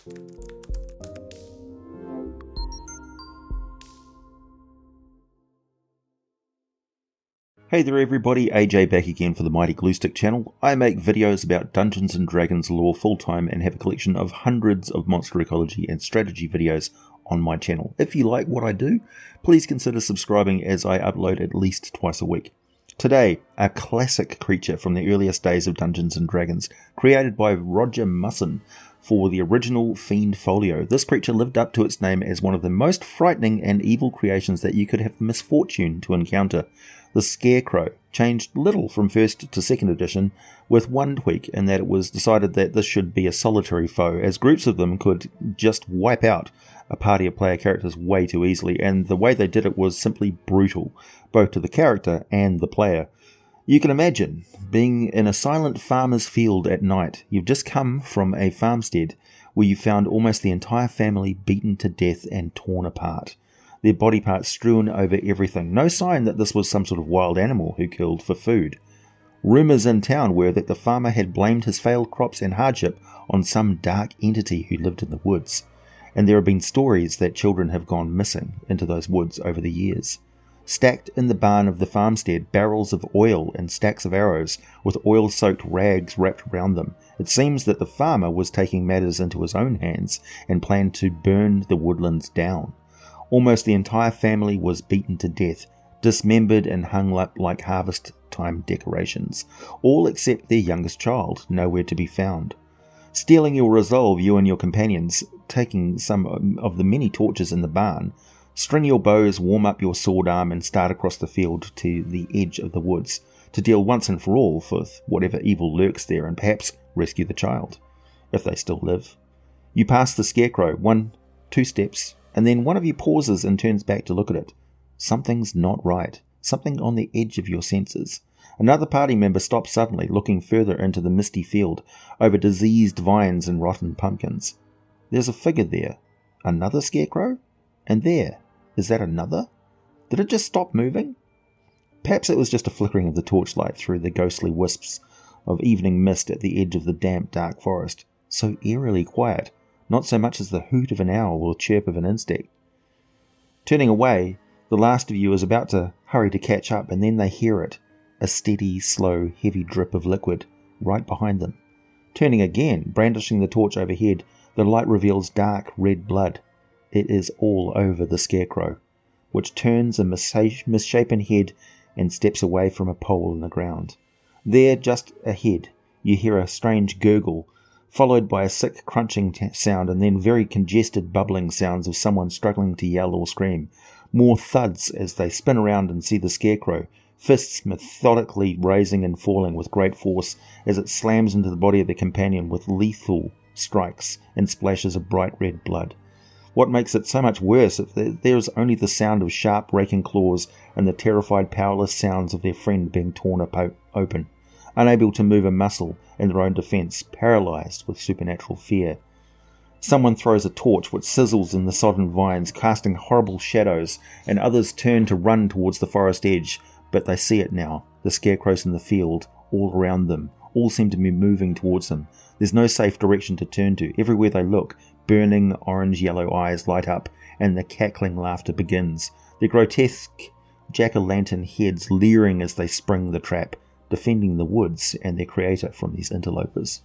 Hey there everybody, AJ back again for the mighty gluestick channel. I make videos about Dungeons and Dragons lore full-time and have a collection of hundreds of monster ecology and strategy videos on my channel. If you like what I do, please consider subscribing as I upload at least twice a week. Today, a classic creature from the earliest days of Dungeons and Dragons, created by Roger Musson for the original Fiend Folio. This creature lived up to its name as one of the most frightening and evil creations that you could have the misfortune to encounter. The Scarecrow changed little from 1st to 2nd edition, with one tweak in that it was decided that this should be a solitary foe, as groups of them could just wipe out a party of player characters way too easily, and the way they did it was simply brutal, both to the character and the player. You can imagine being in a silent farmer's field at night. You've just come from a farmstead where you found almost the entire family beaten to death and torn apart, their body parts strewn over everything. No sign that this was some sort of wild animal who killed for food. Rumours in town were that the farmer had blamed his failed crops and hardship on some dark entity who lived in the woods, and there have been stories that children have gone missing into those woods over the years. Stacked in the barn of the farmstead, barrels of oil and stacks of arrows with oil-soaked rags wrapped around them. It seems that the farmer was taking matters into his own hands and planned to burn the woodlands down. Almost the entire family was beaten to death, dismembered and hung up like harvest time decorations, all except their youngest child, nowhere to be found. Stealing your resolve, you and your companions, taking some of the many torches in the barn, string your bows, warm up your sword arm, and start across the field to the edge of the woods, to deal once and for all with whatever evil lurks there, and perhaps rescue the child, if they still live. You pass the Scarecrow, 1-2 steps, and then one of you pauses and turns back to look at it. Something's not right. Something on the edge of your senses. Another party member stops suddenly, looking further into the misty field, over diseased vines and rotten pumpkins. There's a figure there. Another Scarecrow? And there. Is that another? Did it just stop moving? Perhaps it was just a flickering of the torchlight through the ghostly wisps of evening mist at the edge of the damp, dark forest. So eerily quiet. Not so much as the hoot of an owl or chirp of an insect. Turning away, the last of you is about to hurry to catch up, and then they hear it, a steady, slow, heavy drip of liquid right behind them. Turning again, brandishing the torch overhead, the light reveals dark red blood. It is all over the Scarecrow, which turns a misshapen head and steps away from a pole in the ground. There, just ahead, you hear a strange gurgle, followed by a sick crunching sound, and then very congested bubbling sounds of someone struggling to yell or scream. More thuds as they spin around and see the Scarecrow, fists methodically raising and falling with great force as it slams into the body of the companion with lethal strikes and splashes of bright red blood. What makes it so much worse is that there is only the sound of sharp raking claws and the terrified powerless sounds of their friend being torn open, unable to move a muscle in their own defense, paralyzed with supernatural fear. Someone throws a torch which sizzles in the sodden vines, casting horrible shadows, and others turn to run towards the forest edge, but they see it now. The Scarecrows in the field, all around them, all seem to be moving towards them. There's no safe direction to turn to. Everywhere they look, burning orange-yellow eyes light up, and the cackling laughter begins. The grotesque jack-o'-lantern heads leering as they spring the trap, defending the woods and their creator from these interlopers.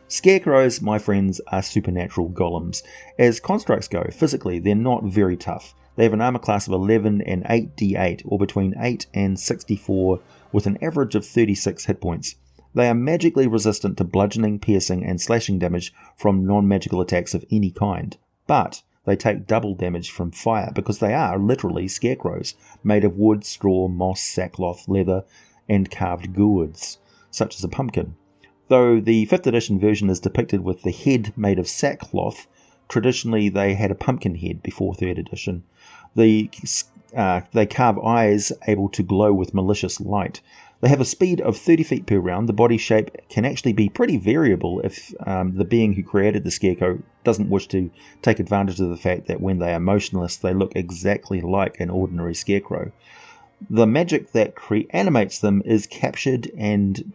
Scarecrows, my friends, are supernatural golems. As constructs go, physically, they're not very tough. They have an armor class of 11 and 8d8, or between 8 and 64, with an average of 36 hit points. They are magically resistant to bludgeoning, piercing, and slashing damage from non-magical attacks of any kind, but they take double damage from fire because they are literally scarecrows, made of wood, straw, moss, sackcloth, leather, and carved gourds, such as a pumpkin. Though the 5th edition version is depicted with the head made of sackcloth, traditionally they had a pumpkin head before 3rd edition. They carve eyes able to glow with malicious light. They have a speed of 30 feet per round. The body shape can actually be pretty variable if the being who created the Scarecrow doesn't wish to take advantage of the fact that when they are motionless, they look exactly like an ordinary Scarecrow. The magic that animates them is captured and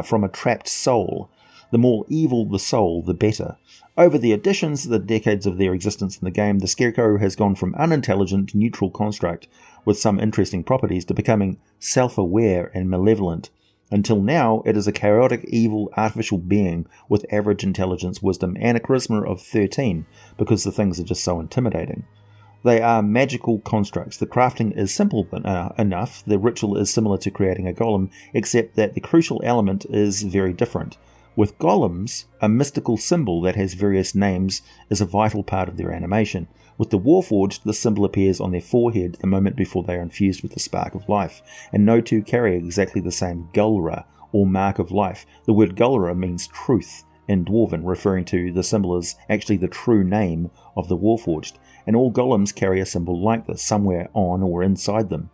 from a trapped soul. The more evil the soul, the better. Over the decades of their existence in the game, the Scarecrow has gone from unintelligent, neutral construct with some interesting properties to becoming self-aware and malevolent. Until now, it is a chaotic, evil, artificial being with average intelligence, wisdom, and a charisma of 13, because the things are just so intimidating. They are magical constructs. The crafting is simple enough. The ritual is similar to creating a golem, except that the crucial element is very different. With golems, a mystical symbol that has various names is a vital part of their animation. With the Warforged, the symbol appears on their forehead the moment before they are infused with the spark of life, and no two carry exactly the same gulra, or mark of life. The word gulra means truth in Dwarven, referring to the symbol as actually the true name of the Warforged, and all golems carry a symbol like this, somewhere on or inside them.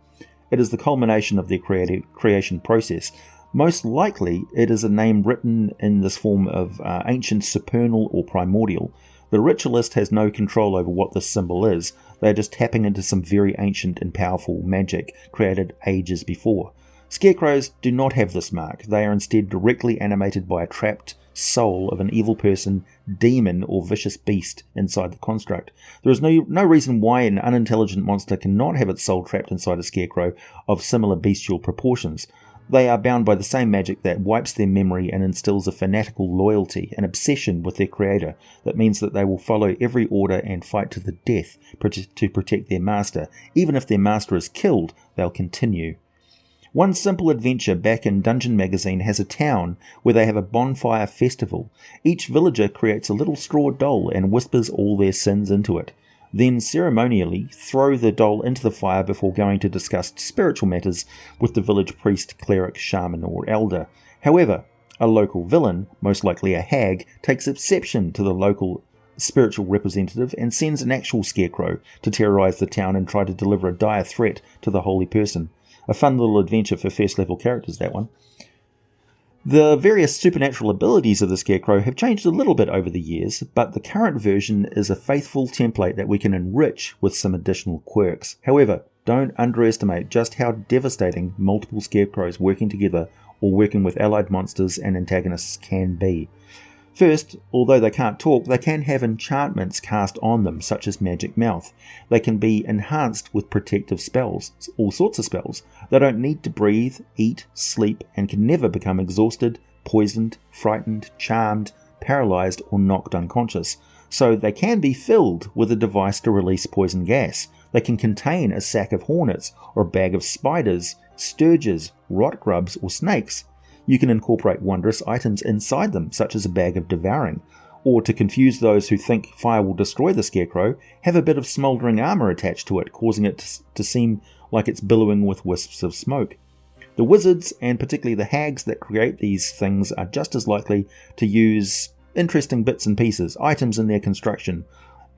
It is the culmination of their creation process. Most likely, it is a name written in this form of ancient supernal or primordial. The ritualist has no control over what this symbol is. They are just tapping into some very ancient and powerful magic created ages before. Scarecrows do not have this mark. They are instead directly animated by a trapped soul of an evil person, demon, or vicious beast inside the construct. There is no reason why an unintelligent monster cannot have its soul trapped inside a scarecrow of similar bestial proportions. They are bound by the same magic that wipes their memory and instills a fanatical loyalty, an obsession with their creator that means that they will follow every order and fight to the death to protect their master. Even if their master is killed, they'll continue. One simple adventure back in Dungeon Magazine has a town where they have a Bonfire Festival. Each villager creates a little straw doll and whispers all their sins into it. Then ceremonially throw the doll into the fire before going to discuss spiritual matters with the village priest, cleric, shaman, or elder. However, a local villain, most likely a hag, takes exception to the local spiritual representative and sends an actual scarecrow to terrorize the town and try to deliver a dire threat to the holy person. A fun little adventure for first level characters, that one. The various supernatural abilities of the Scarecrow have changed a little bit over the years, but the current version is a faithful template that we can enrich with some additional quirks. However, don't underestimate just how devastating multiple Scarecrows working together or working with allied monsters and antagonists can be. First, although they can't talk, they can have enchantments cast on them, such as Magic Mouth. They can be enhanced with protective spells, all sorts of spells. They don't need to breathe, eat, sleep, and can never become exhausted, poisoned, frightened, charmed, paralyzed, or knocked unconscious. So they can be filled with a device to release poison gas. They can contain a sack of hornets, or a bag of spiders, sturges, rot grubs, or snakes. You can incorporate wondrous items inside them, such as a bag of devouring, or to confuse those who think fire will destroy the Scarecrow, have a bit of smouldering armor attached to it, causing it to seem like it's billowing with wisps of smoke. The wizards, and particularly the hags that create these things, are just as likely to use interesting bits and pieces, items in their construction,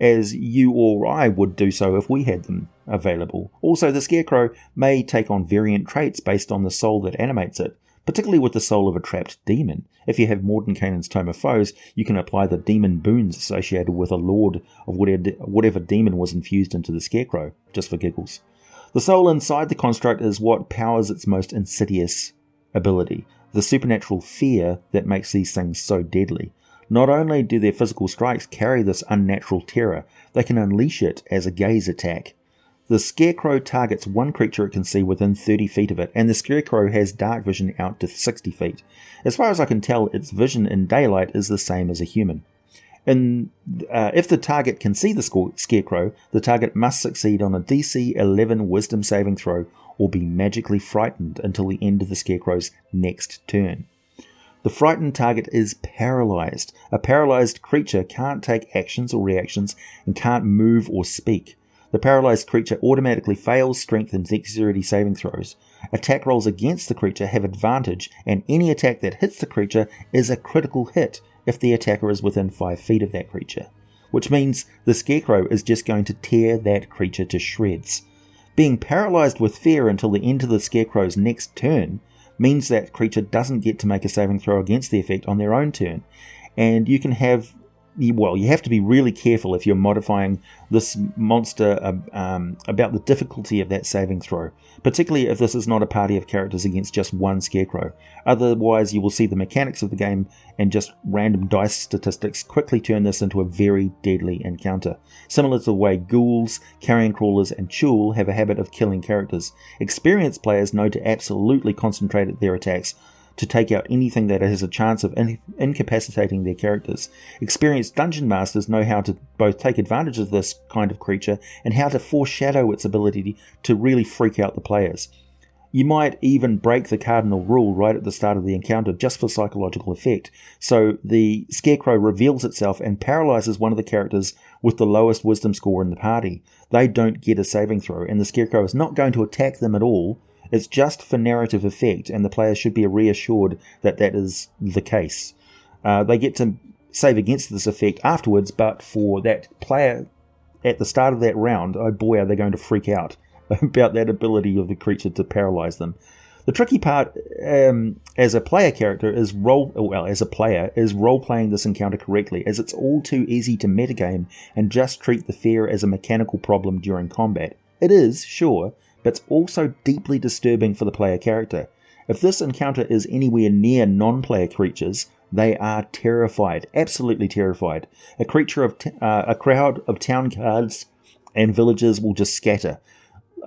as you or I would do so if we had them available. Also, the Scarecrow may take on variant traits based on the soul that animates it, particularly with the soul of a trapped demon. If you have Mordenkainen's Tome of Foes, you can apply the demon boons associated with a lord of whatever demon was infused into the Scarecrow, just for giggles. The soul inside the construct is what powers its most insidious ability, the supernatural fear that makes these things so deadly. Not only do their physical strikes carry this unnatural terror, they can unleash it as a gaze attack. The Scarecrow targets one creature it can see within 30 feet of it, and the Scarecrow has dark vision out to 60 feet. As far as I can tell, its vision in daylight is the same as a human. If the target can see the Scarecrow, the target must succeed on a DC 11 Wisdom saving throw or be magically frightened until the end of the Scarecrow's next turn. The frightened target is paralyzed. A paralyzed creature can't take actions or reactions and can't move or speak. The paralyzed creature automatically fails strength and dexterity saving throws. Attack rolls against the creature have advantage, and any attack that hits the creature is a critical hit if the attacker is within 5 feet of that creature, which means the Scarecrow is just going to tear that creature to shreds. Being paralyzed with fear until the end of the Scarecrow's next turn means that creature doesn't get to make a saving throw against the effect on their own turn, and you can have you have to be really careful if you're modifying this monster about the difficulty of that saving throw, particularly if this is not a party of characters against just one Scarecrow. Otherwise, you will see the mechanics of the game and just random dice statistics quickly turn this into a very deadly encounter. Similar to the way ghouls, carrion crawlers, and Chul have a habit of killing characters. Experienced players know to absolutely concentrate at their attacks to take out anything that has a chance of incapacitating their characters. Experienced dungeon masters know how to both take advantage of this kind of creature and how to foreshadow its ability to really freak out the players. You might even break the cardinal rule right at the start of the encounter just for psychological effect. So the Scarecrow reveals itself and paralyzes one of the characters with the lowest wisdom score in the party. They don't get a saving throw, and the Scarecrow is not going to attack them at all. It's just for narrative effect, and the players should be reassured that that is the case. They get to save against this effect afterwards, but for that player at the start of that round, oh boy, are they going to freak out about that ability of the creature to paralyze them. The tricky part as a player is role-playing this encounter correctly, as it's all too easy to metagame and just treat the fear as a mechanical problem during combat. It is, sure, but it's also deeply disturbing for the player character. If this encounter is anywhere near non-player creatures, they are terrified, absolutely terrified. A crowd of town guards and villagers will just scatter.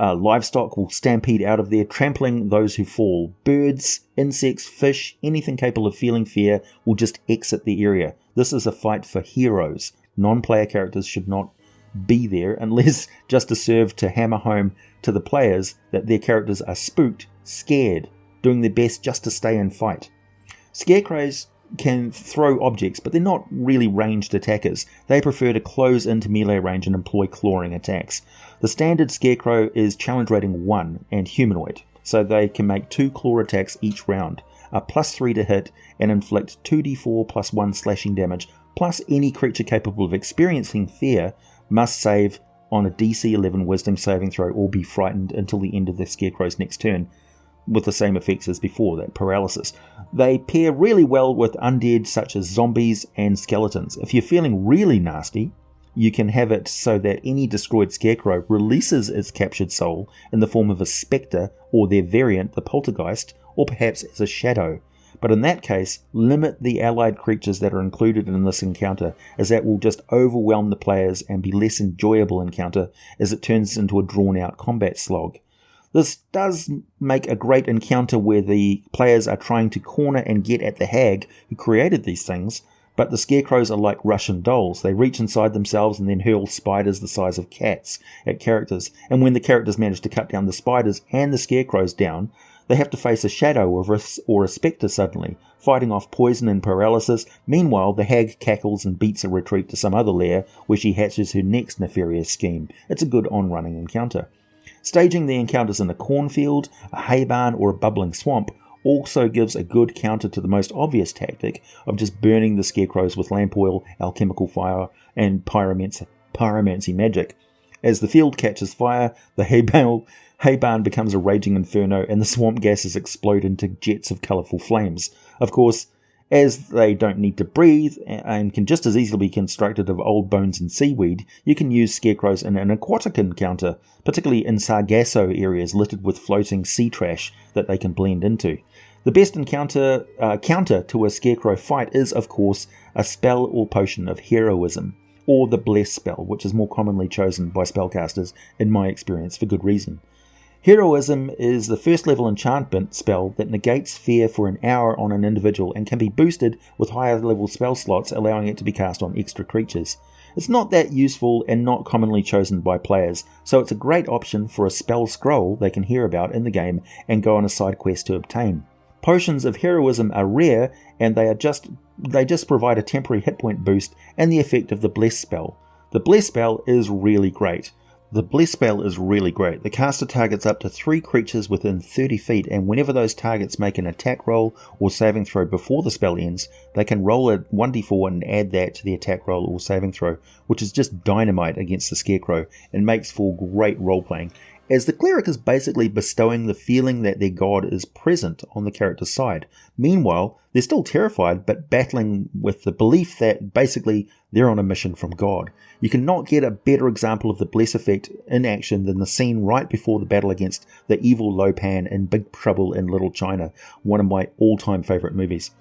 Livestock will stampede out of there, trampling those who fall. Birds, insects, fish, anything capable of feeling fear will just exit the area. This is a fight for heroes. Non-player characters should not be there unless just to serve to hammer home to the players that their characters are spooked, scared, doing their best just to stay and fight. Scarecrows can throw objects, but they're not really ranged attackers. They prefer to close into melee range and employ clawing attacks. The standard Scarecrow is challenge rating 1 and humanoid, so they can make 2 claw attacks each round, a +3 to hit, and inflict 2d4 plus 1 slashing damage, plus any creature capable of experiencing fear must save on a DC 11 wisdom saving throw or be frightened until the end of the Scarecrow's next turn, with the same effects as before, that paralysis. They pair really well with undead such as zombies and skeletons. If you're feeling really nasty, you can have it so that any destroyed Scarecrow releases its captured soul in the form of a spectre or their variant, the poltergeist, or perhaps as a shadow. But in that case, limit the allied creatures that are included in this encounter, as that will just overwhelm the players and be less enjoyable encounter as it turns into a drawn-out combat slog. This does make a great encounter where the players are trying to corner and get at the hag who created these things, but the Scarecrows are like Russian dolls. They reach inside themselves and then hurl spiders the size of cats at characters, and when the characters manage to cut down the spiders and the Scarecrows down, they have to face a shadow or a spectre suddenly, fighting off poison and paralysis. Meanwhile, the hag cackles and beats a retreat to some other lair where she hatches her next nefarious scheme. It's a good on-running encounter. Staging the encounters in a cornfield, a hay barn, or a bubbling swamp also gives a good counter to the most obvious tactic of just burning the Scarecrows with lamp oil, alchemical fire, and pyromancy magic. As the field catches fire, the hay barn becomes a raging inferno, and the swamp gases explode into jets of colourful flames. Of course, as they don't need to breathe and can just as easily be constructed of old bones and seaweed, you can use Scarecrows in an aquatic encounter, particularly in Sargasso areas littered with floating sea trash that they can blend into. The best counter to a Scarecrow fight is, of course, a spell or potion of heroism, or the Bless spell, which is more commonly chosen by spellcasters, in my experience, for good reason. Heroism is the first level enchantment spell that negates fear for an hour on an individual and can be boosted with higher level spell slots, allowing it to be cast on extra creatures. It's not that useful and not commonly chosen by players, so it's a great option for a spell scroll they can hear about in the game and go on a side quest to obtain. Potions of heroism are rare, and they just provide a temporary hit point boost and the effect of the Bless spell. The Bless spell is really great. The caster targets up to 3 creatures within 30 feet, and whenever those targets make an attack roll or saving throw before the spell ends, they can roll a 1d4 and add that to the attack roll or saving throw, which is just dynamite against the Scarecrow and makes for great role-playing. as the cleric is basically bestowing the feeling that their god is present on the character's side. Meanwhile, they're still terrified, but battling with the belief that basically they're on a mission from God. You cannot get a better example of the bless effect in action than the scene right before the battle against the evil Lopan in Big Trouble in Little China, one of my all-time favourite movies.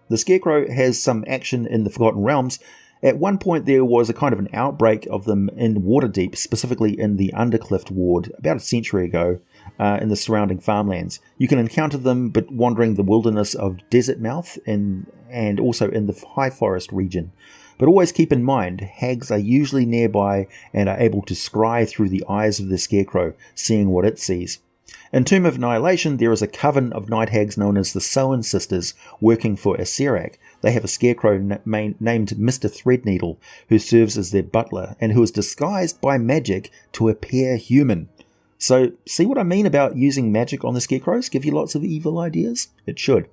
The Scarecrow has some action in the Forgotten Realms. At one point there was a kind of an outbreak of them in Waterdeep, specifically in the Undercliff ward, about a century ago, in the surrounding farmlands. You can encounter them but wandering the wilderness of Desert Mouth and also in the High Forest region. But always keep in mind, hags are usually nearby and are able to scry through the eyes of the Scarecrow, seeing what it sees. In Tomb of Annihilation, there is a coven of night hags known as the Sowen Sisters working for Acererak. They have a scarecrow named Mr. Threadneedle, who serves as their butler, and who is disguised by magic to appear human. So, see what I mean about using magic on the scarecrows? Give you lots of evil ideas? It should.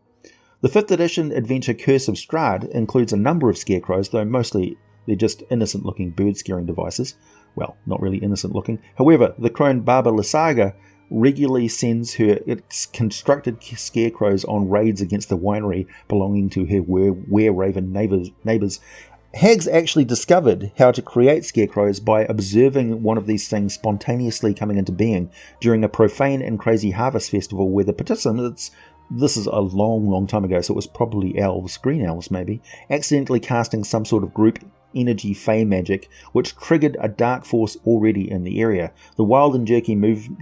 The 5th edition adventure Curse of Strahd includes a number of scarecrows, though mostly they're just innocent-looking bird-scaring devices. Well, not really innocent-looking. However, the crone Baba Lysaga regularly sends her constructed scarecrows on raids against the winery belonging to her were-raven neighbours. Hags actually discovered how to create scarecrows by observing one of these things spontaneously coming into being during a profane and crazy harvest festival where the participants, this is a long time ago, so it was probably elves, green elves maybe, accidentally casting some sort of group energy fey magic, which triggered a dark force already in the area. The wild and jerky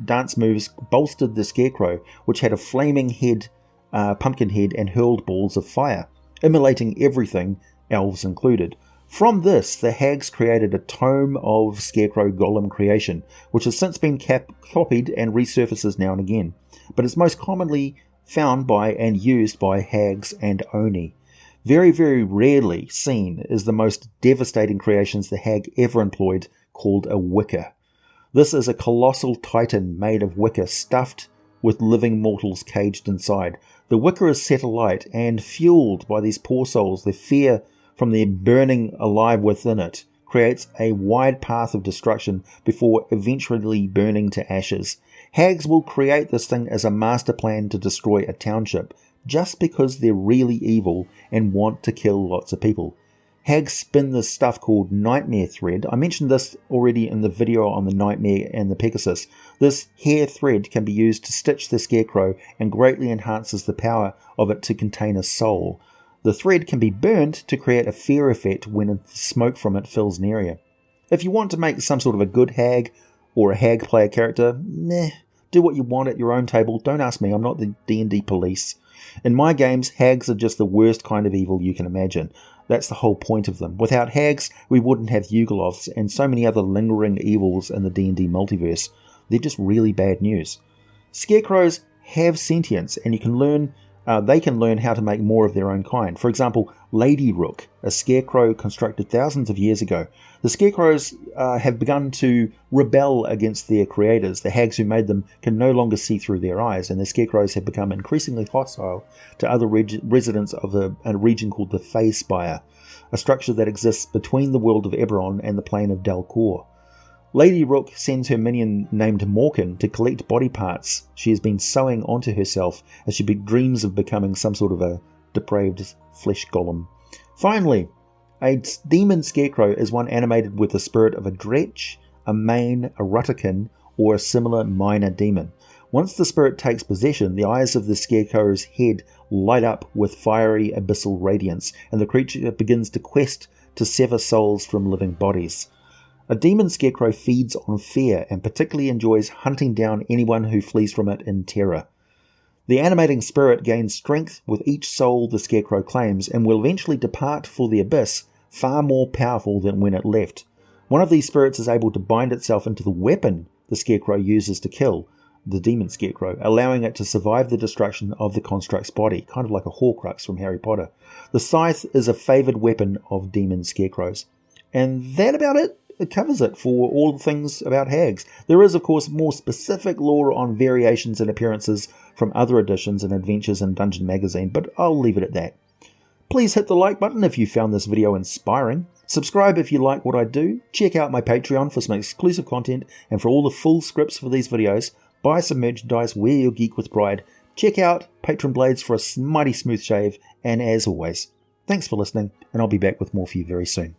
dance moves bolstered the scarecrow, which had a flaming head, pumpkin head, and hurled balls of fire, immolating everything, elves included. From this, the hags created a tome of scarecrow golem creation, which has since been copied and resurfaces now and again, but it's most commonly found by and used by hags and oni. Very, very rarely seen is the most devastating creations the hag ever employed, called a wicker. This is a colossal titan made of wicker stuffed with living mortals caged inside. The wicker is set alight and fueled by these poor souls. Their fear from their burning alive within it creates a wide path of destruction before eventually burning to ashes. Hags will create this thing as a master plan to destroy a township, just because they're really evil and want to kill lots of people. Hags spin this stuff called nightmare thread. I mentioned this already in the video on the nightmare and the Pegasus. This hair thread can be used to stitch the scarecrow and greatly enhances the power of it to contain a soul. The thread can be burned to create a fear effect when smoke from it fills an area. If you want to make some sort of a good hag or a hag player character, do what you want at your own table. Don't ask me, I'm not the D&D police. In my games, hags are just the worst kind of evil you can imagine. That's the whole point of them. Without hags, we wouldn't have Yugoloths and so many other lingering evils in the D&D multiverse. They're just really bad news. Scarecrows have sentience, and they can learn how to make more of their own kind. For example, Lady Rook, a scarecrow constructed thousands of years ago. The scarecrows have begun to rebel against their creators. The hags who made them can no longer see through their eyes, and the scarecrows have become increasingly hostile to other residents of a region called the Faespire, a structure that exists between the world of Eberron and the plane of Dalcor. Lady Rook sends her minion named Morkin to collect body parts she has been sewing onto herself as she dreams of becoming some sort of a depraved flesh golem. Finally, a demon scarecrow is one animated with the spirit of a dretch, a mane, a rutakin, or a similar minor demon. Once the spirit takes possession, the eyes of the scarecrow's head light up with fiery abyssal radiance, and the creature begins to quest to sever souls from living bodies. A demon scarecrow feeds on fear and particularly enjoys hunting down anyone who flees from it in terror. The animating spirit gains strength with each soul the scarecrow claims and will eventually depart for the abyss, far more powerful than when it left. One of these spirits is able to bind itself into the weapon the scarecrow uses to kill the demon scarecrow, allowing it to survive the destruction of the construct's body, kind of like a Horcrux from Harry Potter. The scythe is a favoured weapon of demon scarecrows. And that about it. It covers it for all the things about hags. There is, of course, more specific lore on variations and appearances from other editions and adventures in Dungeon Magazine, but I'll leave it at that. Please hit the like button if you found this video inspiring. Subscribe if you like what I do. Check out my Patreon for some exclusive content and for all the full scripts for these videos. Buy some merchandise, wear your geek with pride. Check out Patron Blades for a mighty smooth shave. And as always, thanks for listening, and I'll be back with more for you very soon.